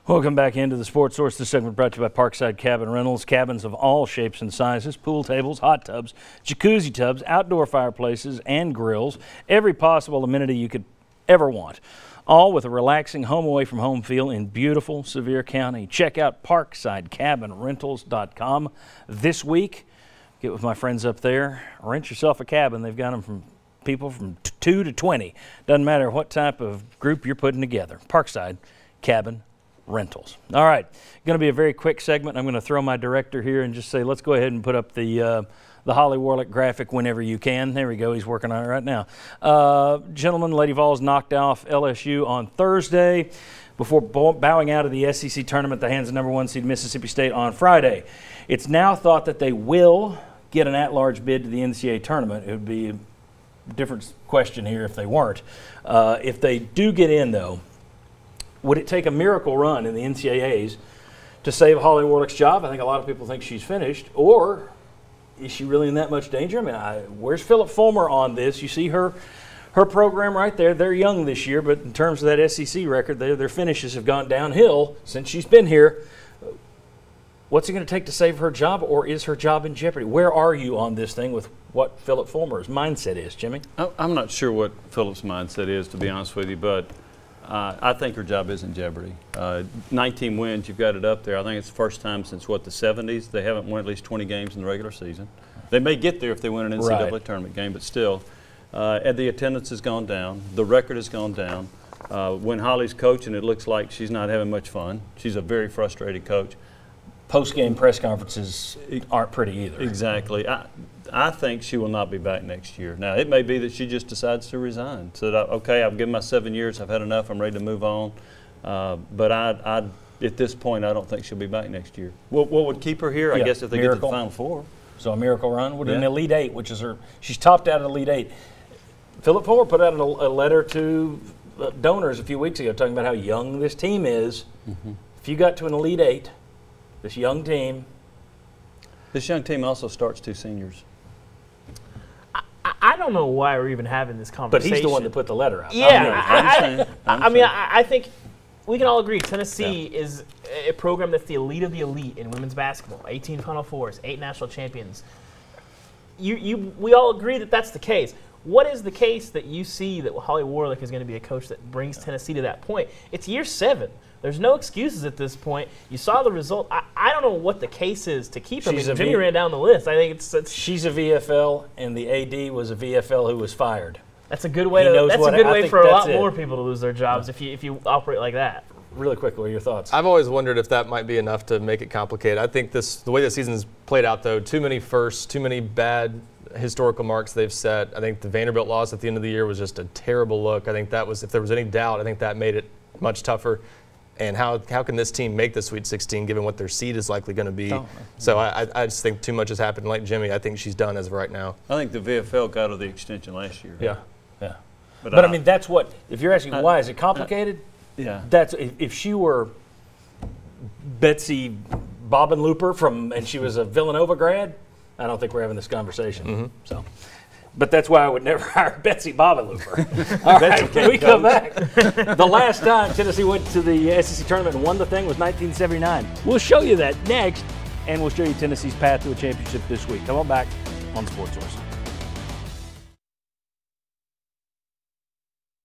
Welcome back into the Sports Source. This segment brought to you by Parkside Cabin Rentals. Cabins of all shapes and sizes, pool tables, hot tubs, jacuzzi tubs, outdoor fireplaces, and grills. Every possible amenity you could ever want. All with a relaxing home away from home feel in beautiful Sevier County. Check out ParksideCabinRentals.com this week. Get with my friends up there. Rent yourself a cabin. They've got them from people from 2 to 20. Doesn't matter what type of group you're putting together. Parkside Cabin Rentals. All right, going to be a very quick segment. I'm going to throw my director here and just say, let's go ahead and put up the Holly Warlick graphic whenever you can. There we go. He's working on it right now. Gentlemen, Lady Vols knocked off LSU on Thursday before bowing out of the SEC tournament. The hands of number 1 seed Mississippi State on Friday. It's now thought that they will get an at-large bid to the NCAA tournament. It would be a different question here if they weren't. If they do get in, though, would it take a miracle run in the NCAAs to save Holly Warlick's job? I think a lot of people think she's finished. Or is she really in that much danger? I mean, where's Phillip Fulmer on this? You see her program right there. They're young this year, but in terms of that SEC record, their finishes have gone downhill since she's been here. What's it going to take to save her job, or is her job in jeopardy? Where are you on this thing with what Phillip Fulmer's mindset is, Jimmy? I'm not sure what Phillip's mindset is, to be honest with you, but I think her job is in jeopardy. 19 wins, you've got it up there. I think it's the first time since, the 70s, they haven't won at least 20 games in the regular season. They may get there if they win an NCAA tournament game, but still. And the attendance has gone down. The record has gone down. When Holly's coaching, it looks like she's not having much fun. She's a very frustrated coach. Post-game press conferences aren't pretty either. Exactly. I think she will not be back next year. Now, it may be that she just decides to resign. So, okay, I've given my 7 years. I've had enough. I'm ready to move on. But at this point, I don't think she'll be back next year. What would keep her here? I guess if they get to the Final Four. So a miracle run would an Elite Eight, which is she's topped out at Elite Eight. Phillip Fulmer put out a letter to donors a few weeks ago talking about how young this team is. Mm-hmm. If you got to an Elite Eight, this young team also starts 2 seniors. I don't know why we're even having this conversation. But he's the one that put the letter out. Yeah, I think we can all agree Tennessee is a program that's the elite of the elite in women's basketball. 18 Final Fours, 8 national champions. We all agree that that's the case. What is the case that you see that Holly Warlick is going to be a coach that brings Tennessee to that point? It's year 7. There's no excuses at this point. You saw the result. I don't know what the case is to keep her. Jimmy ran down the list. I think it's she's a VFL, and the AD was a VFL who was fired. That's a good way for a lot more people to lose their jobs if you operate like that. Really quick, what are your thoughts? I've always wondered if that might be enough to make it complicated. I think the way the season's played out, though, too many firsts, too many bad historical marks they've set. I think the Vanderbilt loss at the end of the year was just a terrible look. I think that was, if there was any doubt, I think that made it much tougher. And how can this team make the Sweet 16 given what their seed is likely going to be? So I just think too much has happened. Like Jimmy, I think she's done as of right now. I think the VFL got her the extension last year. Yeah. But I mean, that's what, if you're asking why, is it complicated? That's, if she were Betsy Bobenlooper and she was a Villanova grad, I don't think we're having this conversation. Mm-hmm. So. But that's why I would never hire Betsy Bobenlooper. All right, when we come back, the last time Tennessee went to the SEC tournament and won the thing was 1979. We'll show you that next, and we'll show you Tennessee's path to a championship this week. Come on back on Sports Source.